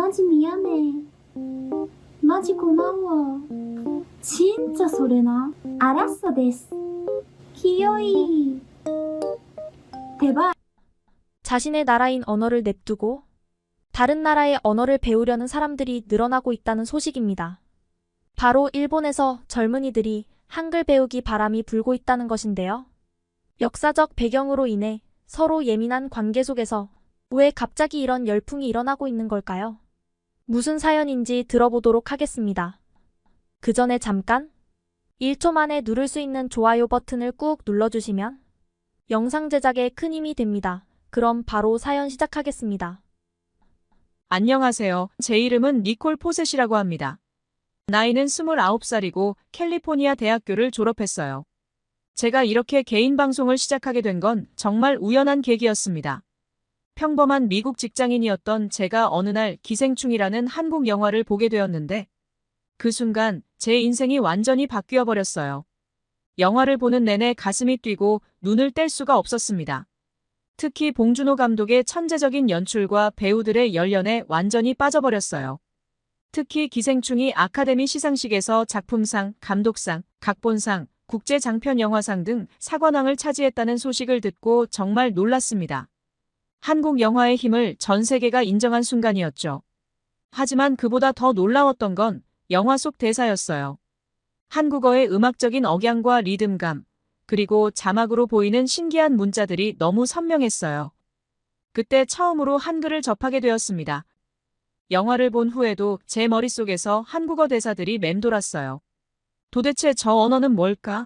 마지 미안해. 마지 고마워. 진짜 소래나. 알았어, 데스. 기어이. 대박. 자신의 나라인 언어를 냅두고 다른 나라의 언어를 배우려는 사람들이 늘어나고 있다는 소식입니다. 바로 일본에서 젊은이들이 한글 배우기 바람이 불고 있다는 것인데요. 역사적 배경으로 인해 서로 예민한 관계 속에서 왜 갑자기 이런 열풍이 일어나고 있는 걸까요? 무슨 사연인지 들어보도록 하겠습니다. 그 전에 잠깐 1초 만에 누를 수 있는 좋아요 버튼을 꾹 눌러주시면 영상 제작에 큰 힘이 됩니다. 그럼 바로 사연 시작하겠습니다. 안녕하세요. 제 이름은 니콜 포셋이라고 합니다. 나이는 29살이고 캘리포니아 대학교를 졸업했어요. 제가 이렇게 개인 방송을 시작하게 된 건 정말 우연한 계기였습니다. 평범한 미국 직장인이었던 제가 어느 날 기생충이라는 한국 영화를 보게 되었는데 그 순간 제 인생이 완전히 바뀌어 버렸어요. 영화를 보는 내내 가슴이 뛰고 눈을 뗄 수가 없었습니다. 특히 봉준호 감독의 천재적인 연출과 배우들의 열연에 완전히 빠져버렸어요. 특히 기생충이 아카데미 시상식에서 작품상, 감독상, 각본상, 국제장편영화상 등 사관왕을 차지했다는 소식을 듣고 정말 놀랐습니다. 한국 영화의 힘을 전 세계가 인정한 순간이었죠. 하지만 그보다 더 놀라웠던 건 영화 속 대사였어요. 한국어의 음악적인 억양과 리듬감, 그리고 자막으로 보이는 신기한 문자들이 너무 선명했어요. 그때 처음으로 한글을 접하게 되었습니다. 영화를 본 후에도 제 머릿속에서 한국어 대사들이 맴돌았어요. 도대체 저 언어는 뭘까?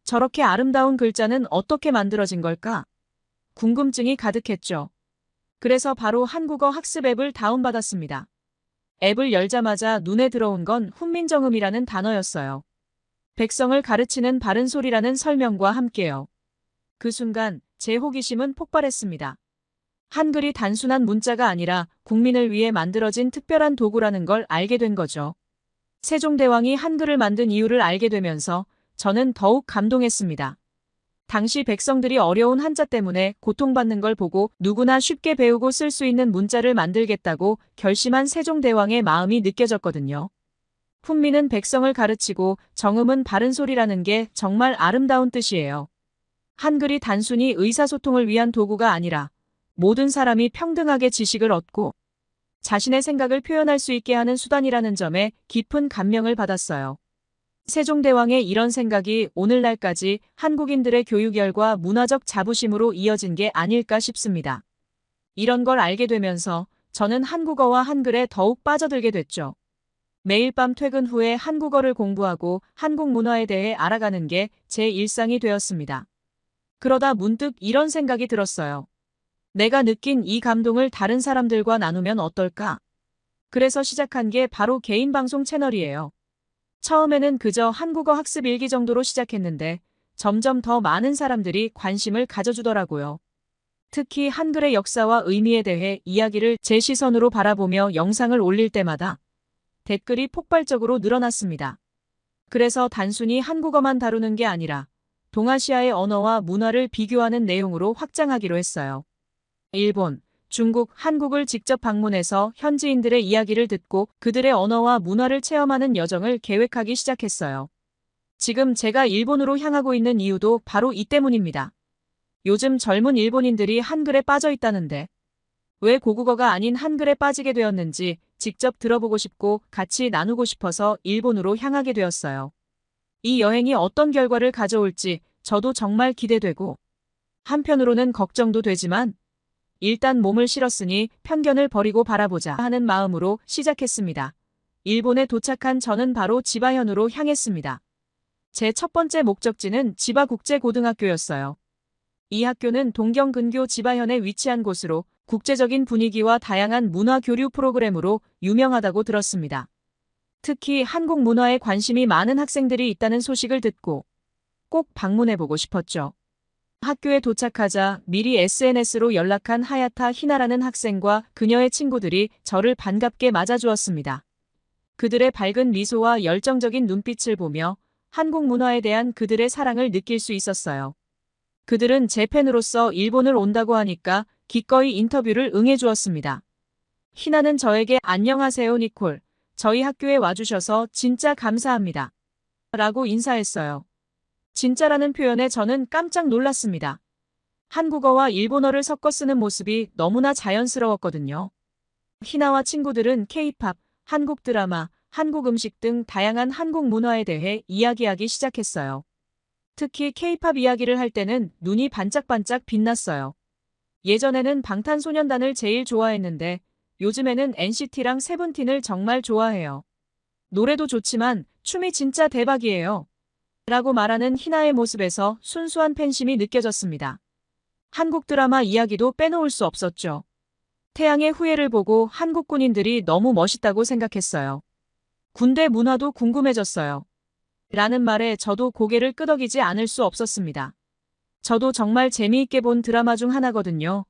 저렇게 아름다운 글자는 어떻게 만들어진 걸까? 궁금증이 가득했죠. 그래서 바로 한국어 학습 앱을 다운받았습니다. 앱을 열자마자 눈에 들어온 건 훈민정음이라는 단어였어요. 백성을 가르치는 바른 소리라는 설명과 함께요. 그 순간 제 호기심은 폭발했습니다. 한글이 단순한 문자가 아니라 국민을 위해 만들어진 특별한 도구라는 걸 알게 된 거죠. 세종대왕이 한글을 만든 이유를 알게 되면서 저는 더욱 감동했습니다. 당시 백성들이 어려운 한자 때문에 고통받는 걸 보고 누구나 쉽게 배우고 쓸 수 있는 문자를 만들겠다고 결심한 세종대왕의 마음이 느껴졌거든요. 훈민은 백성을 가르치고 정음은 바른 소리라는 게 정말 아름다운 뜻이에요. 한글이 단순히 의사소통을 위한 도구가 아니라 모든 사람이 평등하게 지식을 얻고 자신의 생각을 표현할 수 있게 하는 수단이라는 점에 깊은 감명을 받았어요. 세종대왕의 이런 생각이 오늘날까지 한국인들의 교육열과 문화적 자부심으로 이어진 게 아닐까 싶습니다. 이런 걸 알게 되면서 저는 한국어와 한글에 더욱 빠져들게 됐죠. 매일 밤 퇴근 후에 한국어를 공부하고 한국 문화에 대해 알아가는 게 제 일상이 되었습니다. 그러다 문득 이런 생각이 들었어요. 내가 느낀 이 감동을 다른 사람들과 나누면 어떨까? 그래서 시작한 게 바로 개인 방송 채널이에요. 처음에는 그저 한국어 학습 일기 정도로 시작했는데 점점 더 많은 사람들이 관심을 가져주더라고요. 특히 한글의 역사와 의미에 대해 이야기를 제 시선으로 바라보며 영상을 올릴 때마다 댓글이 폭발적으로 늘어났습니다. 그래서 단순히 한국어만 다루는 게 아니라 동아시아의 언어와 문화를 비교하는 내용으로 확장하기로 했어요. 일본, 중국, 한국을 직접 방문해서 현지인들의 이야기를 듣고 그들의 언어와 문화를 체험하는 여정을 계획하기 시작했어요. 지금 제가 일본으로 향하고 있는 이유도 바로 이 때문입니다. 요즘 젊은 일본인들이 한글에 빠져 있다는데 왜 고국어가 아닌 한글에 빠지게 되었는지 직접 들어보고 싶고 같이 나누고 싶어서 일본으로 향하게 되었어요. 이 여행이 어떤 결과를 가져올지 저도 정말 기대되고 한편으로는 걱정도 되지만 일단 몸을 실었으니 편견을 버리고 바라보자 하는 마음으로 시작했습니다. 일본에 도착한 저는 바로 지바현으로 향했습니다. 제 첫 번째 목적지는 지바국제고등학교였어요. 이 학교는 동경 근교 지바현에 위치한 곳으로 국제적인 분위기와 다양한 문화 교류 프로그램으로 유명하다고 들었습니다. 특히 한국 문화에 관심이 많은 학생들이 있다는 소식을 듣고 꼭 방문해보고 싶었죠. 학교에 도착하자 미리 SNS로 연락한 하야타 히나라는 학생과 그녀의 친구들이 저를 반갑게 맞아주었습니다. 그들의 밝은 미소와 열정적인 눈빛을 보며 한국 문화에 대한 그들의 사랑을 느낄 수 있었어요. 그들은 제 팬으로서 일본을 온다고 하니까 기꺼이 인터뷰를 응해주었습니다. 희나는 저에게 안녕하세요 니콜. 저희 학교에 와주셔서 진짜 감사합니다. 라고 인사했어요. 진짜라는 표현에 저는 깜짝 놀랐습니다. 한국어와 일본어를 섞어 쓰는 모습이 너무나 자연스러웠거든요. 희나와 친구들은 K-팝, 한국 드라마, 한국 음식 등 다양한 한국 문화에 대해 이야기하기 시작했어요. 특히 K-팝 이야기를 할 때는 눈이 반짝반짝 빛났어요. 예전에는 방탄소년단을 제일 좋아했는데 요즘에는 NCT랑 세븐틴을 정말 좋아해요. 노래도 좋지만 춤이 진짜 대박이에요. 라고 말하는 희나의 모습에서 순수한 팬심이 느껴졌습니다. 한국 드라마 이야기도 빼놓을 수 없었죠. 태양의 후예를 보고 한국 군인들이 너무 멋있다고 생각했어요. 군대 문화도 궁금해졌어요. 라는 말에 저도 고개를 끄덕이지 않을 수 없었습니다. 저도 정말 재미있게 본 드라마 중 하나거든요.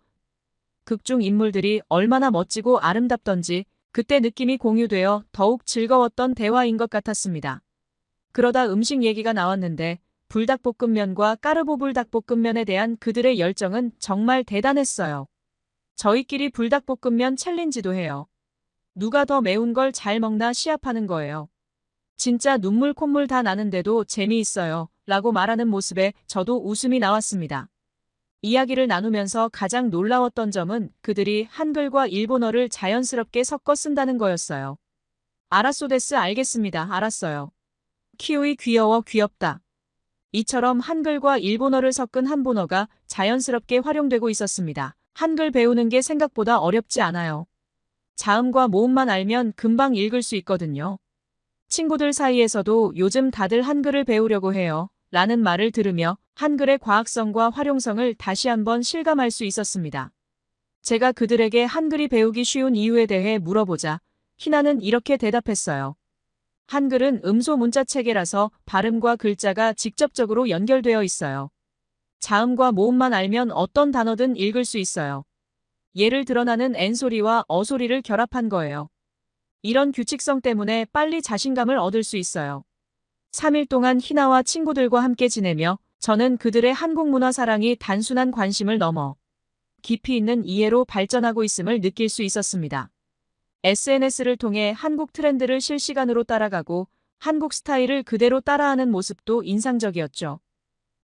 극중 인물들이 얼마나 멋지고 아름답던지 그때 느낌이 공유되어 더욱 즐거웠던 대화인 것 같았습니다. 그러다 음식 얘기가 나왔는데 불닭볶음면과 까르보불닭볶음면에 대한 그들의 열정은 정말 대단했어요. 저희끼리 불닭볶음면 챌린지도 해요. 누가 더 매운 걸 잘 먹나 시합하는 거예요. 진짜 눈물 콧물 다 나는데도 재미있어요. 라고 말하는 모습에 저도 웃음이 나왔습니다. 이야기를 나누면서 가장 놀라웠던 점은 그들이 한글과 일본어를 자연스럽게 섞어 쓴다는 거였어요. 알았소 데스 알겠습니다. 알았어요. 키우이 귀여워 귀엽다. 이처럼 한글과 일본어를 섞은 한본어가 자연스럽게 활용되고 있었습니다. 한글 배우는 게 생각보다 어렵지 않아요. 자음과 모음만 알면 금방 읽을 수 있거든요. 친구들 사이에서도 요즘 다들 한글을 배우려고 해요. 라는 말을 들으며 한글의 과학성과 활용성을 다시 한번 실감할 수 있었습니다. 제가 그들에게 한글이 배우기 쉬운 이유에 대해 물어보자 희나는 이렇게 대답했어요. 한글은 음소 문자 체계라서 발음과 글자가 직접적으로 연결되어 있어요. 자음과 모음만 알면 어떤 단어든 읽을 수 있어요. 예를 들어 나는 N소리와 어소리를 결합한 거예요. 이런 규칙성 때문에 빨리 자신감을 얻을 수 있어요. 3일 동안 희나와 친구들과 함께 지내며 저는 그들의 한국 문화 사랑이 단순한 관심을 넘어 깊이 있는 이해로 발전하고 있음을 느낄 수 있었습니다. SNS를 통해 한국 트렌드를 실시간으로 따라가고 한국 스타일을 그대로 따라하는 모습도 인상적이었죠.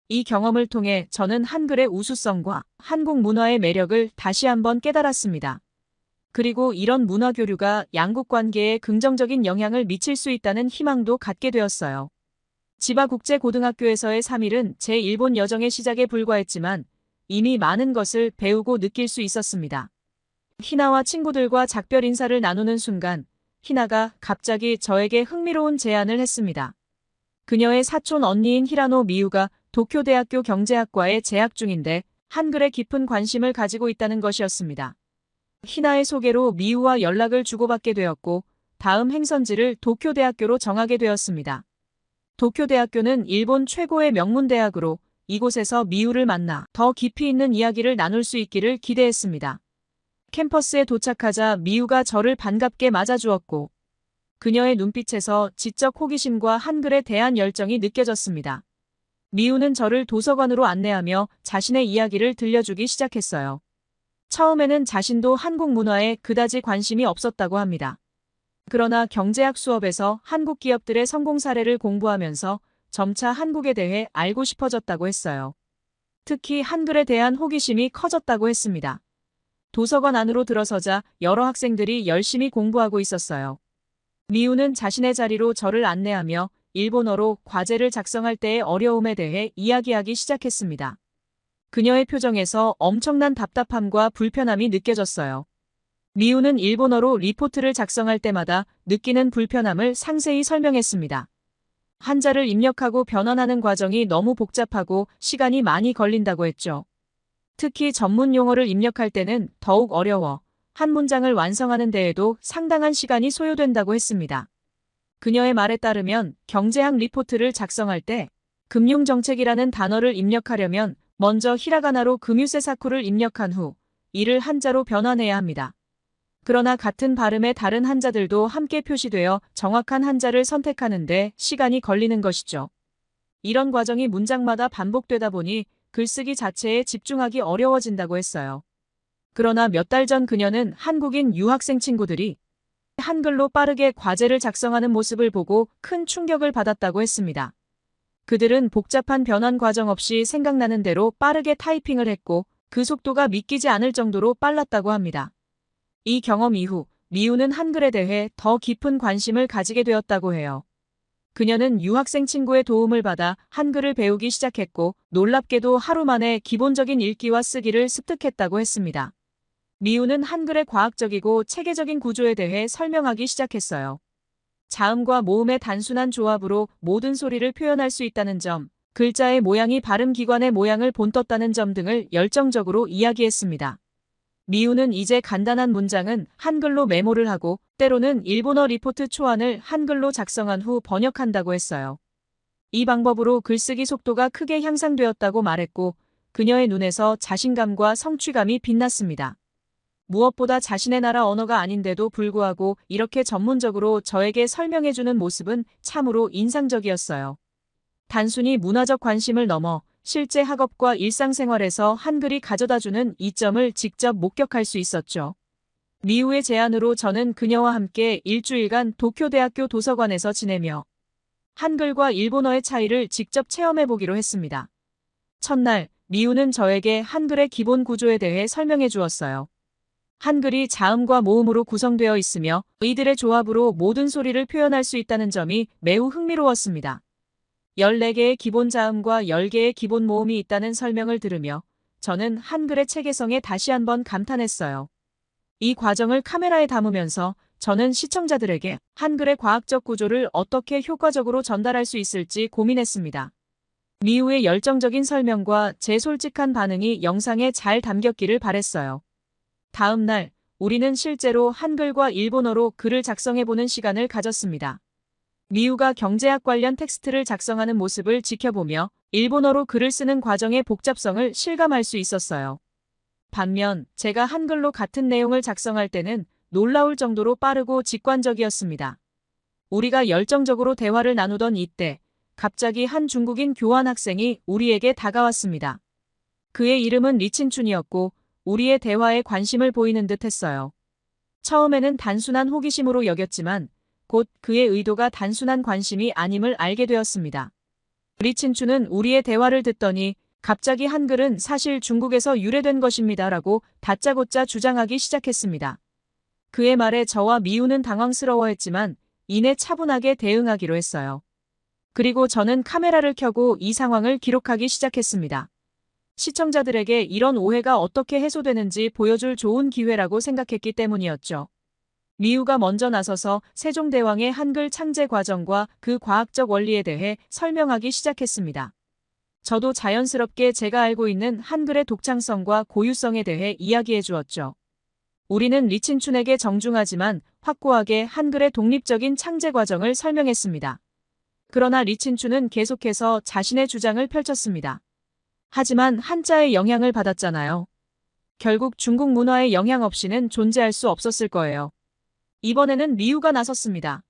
이 경험을 통해 저는 한글의 우수성과 한국 문화의 매력을 다시 한번 깨달았습니다. 그리고 이런 문화 교류가 양국 관계에 긍정적인 영향을 미칠 수 있다는 희망도 갖게 되었어요. 지바국제고등학교에서의 3일은 제 일본 여정의 시작에 불과했지만 이미 많은 것을 배우고 느낄 수 있었습니다. 희나와 친구들과 작별 인사를 나누는 순간 희나가 갑자기 저에게 흥미로운 제안을 했습니다. 그녀의 사촌 언니인 히라노 미유가 도쿄대학교 경제학과에 재학 중인데 한글에 깊은 관심을 가지고 있다는 것이었습니다. 희나의 소개로 미유와 연락을 주고받게 되었고 다음 행선지를 도쿄대학교로 정하게 되었습니다. 도쿄대학교는 일본 최고의 명문대학으로 이곳에서 미유를 만나 더 깊이 있는 이야기를 나눌 수 있기를 기대했습니다. 캠퍼스에 도착하자 미유가 저를 반갑게 맞아주었고 그녀의 눈빛에서 지적 호기심과 한글에 대한 열정이 느껴졌습니다. 미유는 저를 도서관으로 안내하며 자신의 이야기를 들려주기 시작했어요. 처음에는 자신도 한국 문화에 그다지 관심이 없었다고 합니다. 그러나 경제학 수업에서 한국 기업들의 성공 사례를 공부하면서 점차 한국에 대해 알고 싶어졌다고 했어요. 특히 한글에 대한 호기심이 커졌다고 했습니다. 도서관 안으로 들어서자 여러 학생들이 열심히 공부하고 있었어요. 미우는 자신의 자리로 저를 안내하며 일본어로 과제를 작성할 때의 어려움에 대해 이야기하기 시작했습니다. 그녀의 표정에서 엄청난 답답함과 불편함이 느껴졌어요. 미우는 일본어로 리포트를 작성할 때마다 느끼는 불편함을 상세히 설명했습니다. 한자를 입력하고 변환하는 과정이 너무 복잡하고 시간이 많이 걸린다고 했죠. 특히 전문 용어를 입력할 때는 더욱 어려워 한 문장을 완성하는 데에도 상당한 시간이 소요된다고 했습니다. 그녀의 말에 따르면 경제학 리포트를 작성할 때 금융정책이라는 단어를 입력하려면 먼저 히라가나로 금유세사쿠를 입력한 후 이를 한자로 변환해야 합니다. 그러나 같은 발음의 다른 한자들도 함께 표시되어 정확한 한자를 선택하는 데 시간이 걸리는 것이죠. 이런 과정이 문장마다 반복되다 보니 글쓰기 자체에 집중하기 어려워진다고 했어요. 그러나 몇 달 전 그녀는 한국인 유학생 친구들이 한글로 빠르게 과제를 작성하는 모습을 보고 큰 충격을 받았다고 했습니다. 그들은 복잡한 변환 과정 없이 생각나는 대로 빠르게 타이핑을 했고 그 속도가 믿기지 않을 정도로 빨랐다고 합니다. 이 경험 이후 미우는 한글에 대해 더 깊은 관심을 가지게 되었다고 해요. 그녀는 유학생 친구의 도움을 받아 한글을 배우기 시작했고 놀랍게도 하루 만에 기본적인 읽기와 쓰기를 습득했다고 했습니다. 미우는 한글의 과학적이고 체계적인 구조에 대해 설명하기 시작했어요. 자음과 모음의 단순한 조합으로 모든 소리를 표현할 수 있다는 점, 글자의 모양이 발음기관의 모양을 본떴다는 점 등을 열정적으로 이야기했습니다. 미우는 이제 간단한 문장은 한글로 메모를 하고 때로는 일본어 리포트 초안을 한글로 작성한 후 번역한다고 했어요. 이 방법으로 글쓰기 속도가 크게 향상되었다고 말했고 그녀의 눈에서 자신감과 성취감이 빛났습니다. 무엇보다 자신의 나라 언어가 아닌데도 불구하고 이렇게 전문적으로 저에게 설명해주는 모습은 참으로 인상적이었어요. 단순히 문화적 관심을 넘어 실제 학업과 일상생활에서 한글이 가져다주는 이점을 직접 목격할 수 있었죠. 미우의 제안으로 저는 그녀와 함께 일주일간 도쿄대학교 도서관에서 지내며 한글과 일본어의 차이를 직접 체험해보기로 했습니다. 첫날, 미우는 저에게 한글의 기본 구조에 대해 설명해 주었어요. 한글이 자음과 모음으로 구성되어 있으며 이들의 조합으로 모든 소리를 표현할 수 있다는 점이 매우 흥미로웠습니다. 14개의 기본 자음과 10개의 기본 모음이 있다는 설명을 들으며 저는 한글의 체계성에 다시 한번 감탄했어요. 이 과정을 카메라에 담으면서 저는 시청자들에게 한글의 과학적 구조를 어떻게 효과적으로 전달할 수 있을지 고민했습니다. 미우의 열정적인 설명과 제 솔직한 반응이 영상에 잘 담겼기를 바랬어요. 다음 날, 우리는 실제로 한글과 일본어로 글을 작성해보는 시간을 가졌습니다. 미우가 경제학 관련 텍스트를 작성하는 모습을 지켜보며 일본어로 글을 쓰는 과정의 복잡성을 실감할 수 있었어요. 반면 제가 한글로 같은 내용을 작성할 때는 놀라울 정도로 빠르고 직관적이었습니다. 우리가 열정적으로 대화를 나누던 이때 갑자기 한 중국인 교환 학생이 우리에게 다가왔습니다. 그의 이름은 리친춘이었고 우리의 대화에 관심을 보이는 듯 했어요. 처음에는 단순한 호기심으로 여겼지만 곧 그의 의도가 단순한 관심이 아님을 알게 되었습니다. 리친춘은 우리의 대화를 듣더니 갑자기 한글은 사실 중국에서 유래된 것입니다라고 다짜고짜 주장하기 시작했습니다. 그의 말에 저와 미우는 당황스러워했지만 이내 차분하게 대응하기로 했어요. 그리고 저는 카메라를 켜고 이 상황을 기록하기 시작했습니다. 시청자들에게 이런 오해가 어떻게 해소되는지 보여줄 좋은 기회라고 생각했기 때문이었죠. 미우가 먼저 나서서 세종대왕의 한글 창제 과정과 그 과학적 원리에 대해 설명하기 시작했습니다. 저도 자연스럽게 제가 알고 있는 한글의 독창성과 고유성에 대해 이야기해 주었죠. 우리는 리친춘에게 정중하지만 확고하게 한글의 독립적인 창제 과정을 설명했습니다. 그러나 리친춘은 계속해서 자신의 주장을 펼쳤습니다. 하지만 한자의 영향을 받았잖아요. 결국 중국 문화의 영향 없이는 존재할 수 없었을 거예요. 이번에는 미우가 나섰습니다.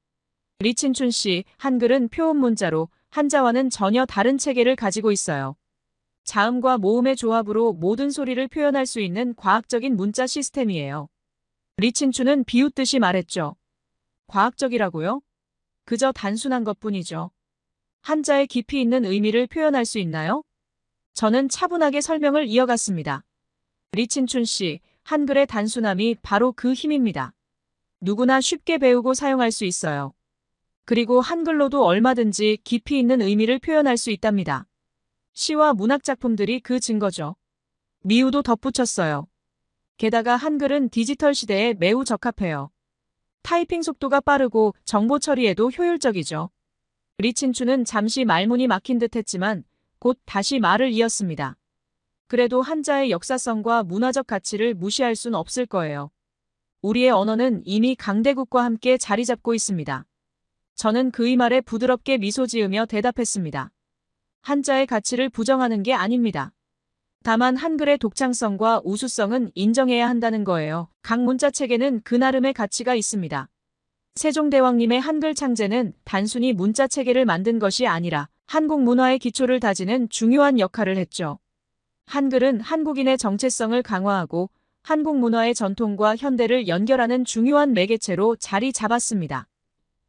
리친춘 씨, 한글은 표음 문자로 한자와는 전혀 다른 체계를 가지고 있어요. 자음과 모음의 조합으로 모든 소리를 표현할 수 있는 과학적인 문자 시스템이에요. 리친춘은 비웃듯이 말했죠. 과학적이라고요? 그저 단순한 것뿐이죠. 한자의 깊이 있는 의미를 표현할 수 있나요? 저는 차분하게 설명을 이어갔습니다. 리친춘 씨, 한글의 단순함이 바로 그 힘입니다. 누구나 쉽게 배우고 사용할 수 있어요. 그리고 한글로도 얼마든지 깊이 있는 의미를 표현할 수 있답니다. 시와 문학 작품들이 그 증거죠. 미우도 덧붙였어요. 게다가 한글은 디지털 시대에 매우 적합해요. 타이핑 속도가 빠르고 정보 처리에도 효율적이죠. 리친춘은 잠시 말문이 막힌 듯 했지만 곧 다시 말을 이었습니다. 그래도 한자의 역사성과 문화적 가치를 무시할 순 없을 거예요. 우리의 언어는 이미 강대국과 함께 자리 잡고 있습니다. 저는 그의 말에 부드럽게 미소 지으며 대답했습니다. 한자의 가치를 부정하는 게 아닙니다. 다만 한글의 독창성과 우수성은 인정해야 한다는 거예요. 각 문자 체계는 그 나름의 가치가 있습니다. 세종대왕님의 한글 창제는 단순히 문자 체계를 만든 것이 아니라 한국 문화의 기초를 다지는 중요한 역할을 했죠. 한글은 한국인의 정체성을 강화하고 한국 문화의 전통과 현대를 연결하는 중요한 매개체로 자리 잡았습니다.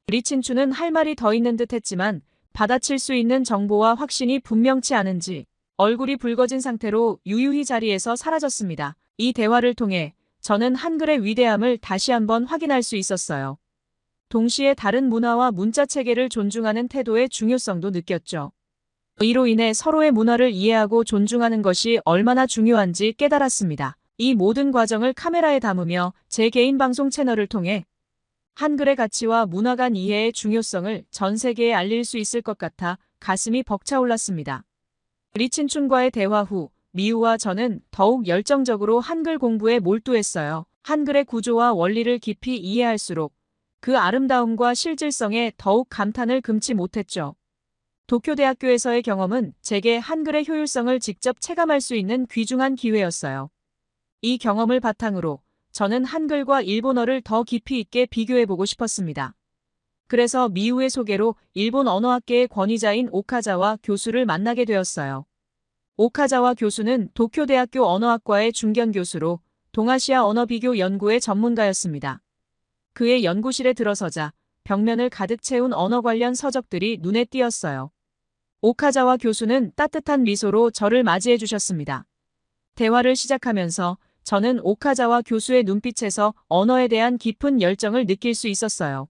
리친추는 할 말이 더 있는 듯 했지만 받아칠 수 있는 정보와 확신이 분명치 않은지 얼굴이 붉어진 상태로 유유히 자리에서 사라졌습니다. 이 대화를 통해 저는 한글의 위대함을 다시 한번 확인할 수 있었어요. 동시에 다른 문화와 문자 체계를 존중하는 태도의 중요성도 느꼈죠. 이로 인해 서로의 문화를 이해하고 존중하는 것이 얼마나 중요한지 깨달았습니다. 이 모든 과정을 카메라에 담으며 제 개인 방송 채널을 통해 한글의 가치와 문화 간 이해의 중요성을 전 세계에 알릴 수 있을 것 같아 가슴이 벅차올랐습니다. 리친춘과의 대화 후 미우와 저는 더욱 열정적으로 한글 공부에 몰두했어요. 한글의 구조와 원리를 깊이 이해할수록 그 아름다움과 실질성에 더욱 감탄을 금치 못했죠. 도쿄대학교에서의 경험은 제게 한글의 효율성을 직접 체감할 수 있는 귀중한 기회였어요. 이 경험을 바탕으로 저는 한글과 일본어를 더 깊이 있게 비교해보고 싶었습니다. 그래서 미우의 소개로 일본 언어학계의 권위자인 오카자와 교수를 만나게 되었어요. 오카자와 교수는 도쿄대학교 언어학과의 중견 교수로 동아시아 언어 비교 연구의 전문가였습니다. 그의 연구실에 들어서자 벽면을 가득 채운 언어 관련 서적들이 눈에 띄었어요. 오카자와 교수는 따뜻한 미소로 저를 맞이해 주셨습니다. 대화를 시작하면서 저는 오카자와 교수의 눈빛에서 언어에 대한 깊은 열정을 느낄 수 있었어요.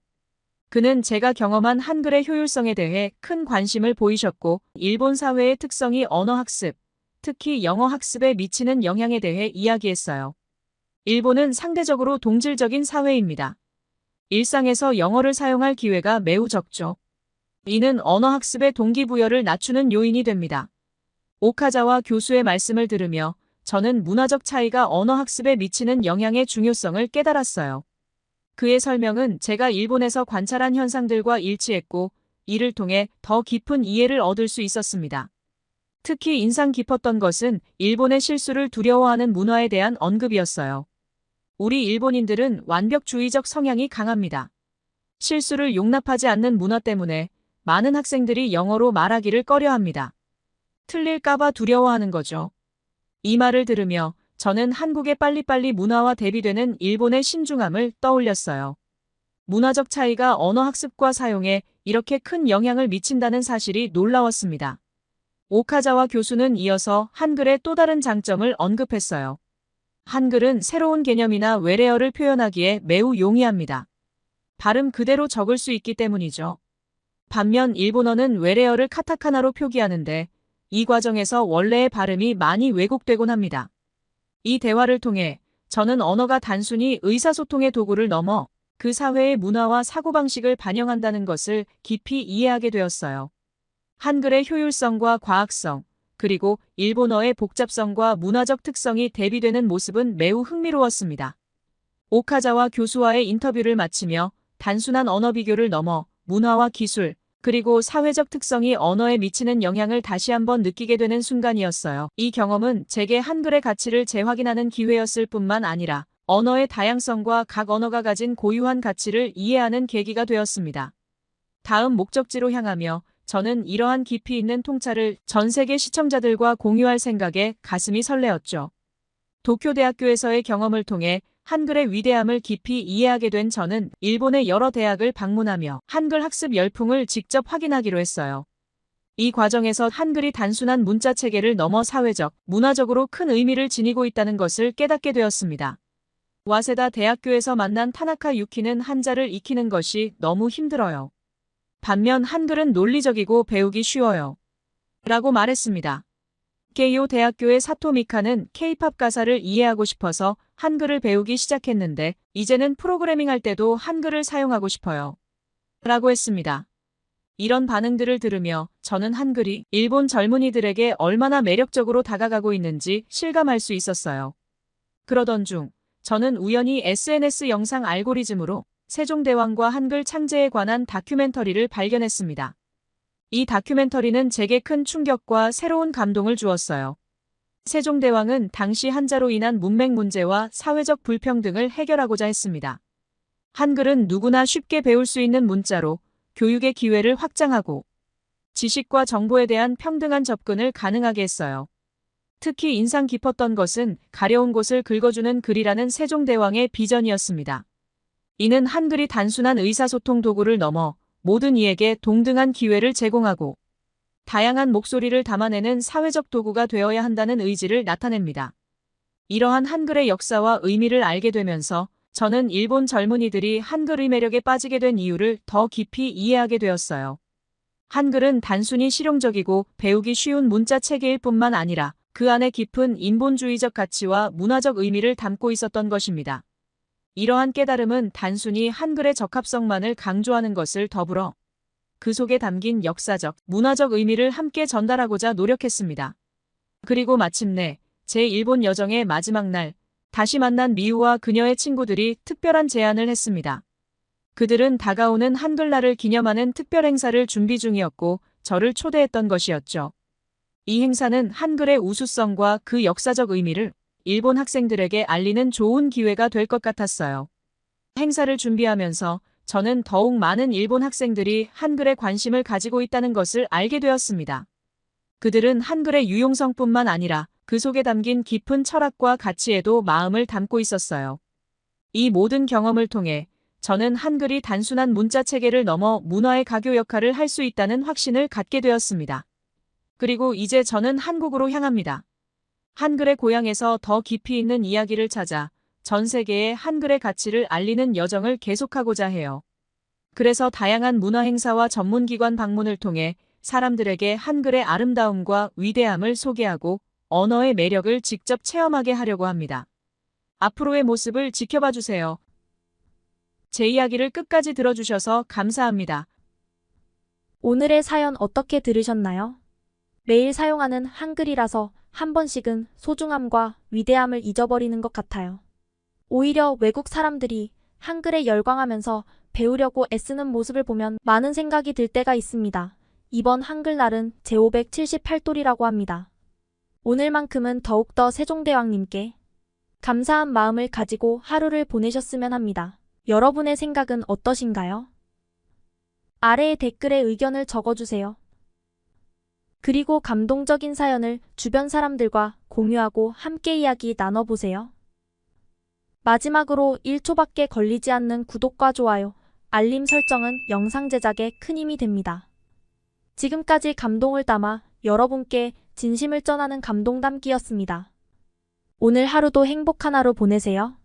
그는 제가 경험한 한글의 효율성에 대해 큰 관심을 보이셨고 일본 사회의 특성이 언어 학습, 특히 영어 학습에 미치는 영향에 대해 이야기했어요. 일본은 상대적으로 동질적인 사회입니다. 일상에서 영어를 사용할 기회가 매우 적죠. 이는 언어 학습의 동기부여를 낮추는 요인이 됩니다. 오카자와 교수의 말씀을 들으며 저는 문화적 차이가 언어 학습에 미치는 영향의 중요성을 깨달았어요. 그의 설명은 제가 일본에서 관찰한 현상들과 일치했고 이를 통해 더 깊은 이해를 얻을 수 있었습니다. 특히 인상 깊었던 것은 일본의 실수를 두려워하는 문화에 대한 언급이었어요. 우리 일본인들은 완벽주의적 성향이 강합니다. 실수를 용납하지 않는 문화 때문에 많은 학생들이 영어로 말하기를 꺼려합니다. 틀릴까봐 두려워하는 거죠. 이 말을 들으며 저는 한국의 빨리빨리 문화와 대비되는 일본의 신중함을 떠올렸어요. 문화적 차이가 언어 학습과 사용에 이렇게 큰 영향을 미친다는 사실이 놀라웠습니다. 오카자와 교수는 이어서 한글의 또 다른 장점을 언급했어요. 한글은 새로운 개념이나 외래어를 표현하기에 매우 용이합니다. 발음 그대로 적을 수 있기 때문이죠. 반면 일본어는 외래어를 카타카나로 표기하는데 이 과정에서 원래의 발음이 많이 왜곡되곤 합니다. 이 대화를 통해 저는 언어가 단순히 의사소통의 도구를 넘어 그 사회의 문화와 사고방식을 반영한다는 것을 깊이 이해하게 되었어요. 한글의 효율성과 과학성, 그리고 일본어의 복잡성과 문화적 특성이 대비되는 모습은 매우 흥미로웠습니다. 오카자와 교수와의 인터뷰를 마치며 단순한 언어 비교를 넘어 문화와 기술, 그리고 사회적 특성이 언어에 미치는 영향을 다시 한번 느끼게 되는 순간이었어요. 이 경험은 제게 한글의 가치를 재확인하는 기회였을 뿐만 아니라 언어의 다양성과 각 언어가 가진 고유한 가치를 이해하는 계기가 되었습니다. 다음 목적지로 향하며 저는 이러한 깊이 있는 통찰을 전 세계 시청자들과 공유할 생각에 가슴이 설레었죠. 도쿄대학교에서의 경험을 통해 한글의 위대함을 깊이 이해하게 된 저는 일본의 여러 대학을 방문하며 한글 학습 열풍을 직접 확인하기로 했어요. 이 과정에서 한글이 단순한 문자 체계를 넘어 사회적, 문화적으로 큰 의미를 지니고 있다는 것을 깨닫게 되었습니다. 와세다 대학교에서 만난 타나카 유키는 한자를 익히는 것이 너무 힘들어요. 반면 한글은 논리적이고 배우기 쉬워요. 라고 말했습니다. 게이오 대학교의 사토 미카는 K-팝 가사를 이해하고 싶어서 한글을 배우기 시작했는데 이제는 프로그래밍 할 때도 한글을 사용하고 싶어요. 라고 했습니다. 이런 반응들을 들으며 저는 한글이 일본 젊은이들에게 얼마나 매력적으로 다가가고 있는지 실감할 수 있었어요. 그러던 중 저는 우연히 SNS 영상 알고리즘으로 세종대왕과 한글 창제에 관한 다큐멘터리를 발견했습니다. 이 다큐멘터리는 제게 큰 충격과 새로운 감동을 주었어요. 세종대왕은 당시 한자로 인한 문맹 문제와 사회적 불평등을 해결하고자 했습니다. 한글은 누구나 쉽게 배울 수 있는 문자로 교육의 기회를 확장하고 지식과 정보에 대한 평등한 접근을 가능하게 했어요. 특히 인상 깊었던 것은 가려운 곳을 긁어주는 글이라는 세종대왕의 비전이었습니다. 이는 한글이 단순한 의사소통 도구를 넘어 모든 이에게 동등한 기회를 제공하고 다양한 목소리를 담아내는 사회적 도구가 되어야 한다는 의지를 나타냅니다. 이러한 한글의 역사와 의미를 알게 되면서 저는 일본 젊은이들이 한글의 매력에 빠지게 된 이유를 더 깊이 이해하게 되었어요. 한글은 단순히 실용적이고 배우기 쉬운 문자 체계일 뿐만 아니라 그 안에 깊은 인본주의적 가치와 문화적 의미를 담고 있었던 것입니다. 이러한 깨달음은 단순히 한글의 적합성만을 강조하는 것을 더불어 그 속에 담긴 역사적, 문화적 의미를 함께 전달하고자 노력했습니다. 그리고 마침내 제 일본 여정의 마지막 날, 다시 만난 미우와 그녀의 친구들이 특별한 제안을 했습니다. 그들은 다가오는 한글날을 기념하는 특별 행사를 준비 중이었고 저를 초대했던 것이었죠. 이 행사는 한글의 우수성과 그 역사적 의미를 일본 학생들에게 알리는 좋은 기회가 될 것 같았어요. 행사를 준비하면서 저는 더욱 많은 일본 학생들이 한글에 관심을 가지고 있다는 것을 알게 되었습니다. 그들은 한글의 유용성뿐만 아니라 그 속에 담긴 깊은 철학과 가치에도 마음을 담고 있었어요. 이 모든 경험을 통해 저는 한글이 단순한 문자 체계를 넘어 문화의 가교 역할을 할 수 있다는 확신을 갖게 되었습니다. 그리고 이제 저는 한국으로 향합니다. 한글의 고향에서 더 깊이 있는 이야기를 찾아 전 세계에 한글의 가치를 알리는 여정을 계속하고자 해요. 그래서 다양한 문화 행사와 전문기관 방문을 통해 사람들에게 한글의 아름다움과 위대함을 소개하고 언어의 매력을 직접 체험하게 하려고 합니다. 앞으로의 모습을 지켜봐 주세요. 제 이야기를 끝까지 들어주셔서 감사합니다. 오늘의 사연 어떻게 들으셨나요? 매일 사용하는 한글이라서 한 번씩은 소중함과 위대함을 잊어버리는 것 같아요. 오히려 외국 사람들이 한글에 열광하면서 배우려고 애쓰는 모습을 보면 많은 생각이 들 때가 있습니다. 이번 한글날은 제578돌이라고 합니다. 오늘만큼은 더욱더 세종대왕님께 감사한 마음을 가지고 하루를 보내셨으면 합니다. 여러분의 생각은 어떠신가요? 아래의 댓글에 의견을 적어주세요. 그리고 감동적인 사연을 주변 사람들과 공유하고 함께 이야기 나눠보세요. 마지막으로 1초밖에 걸리지 않는 구독과 좋아요, 알림 설정은 영상 제작에 큰 힘이 됩니다. 지금까지 감동을 담아 여러분께 진심을 전하는 감동 담기였습니다. 오늘 하루도 행복한 하루 보내세요.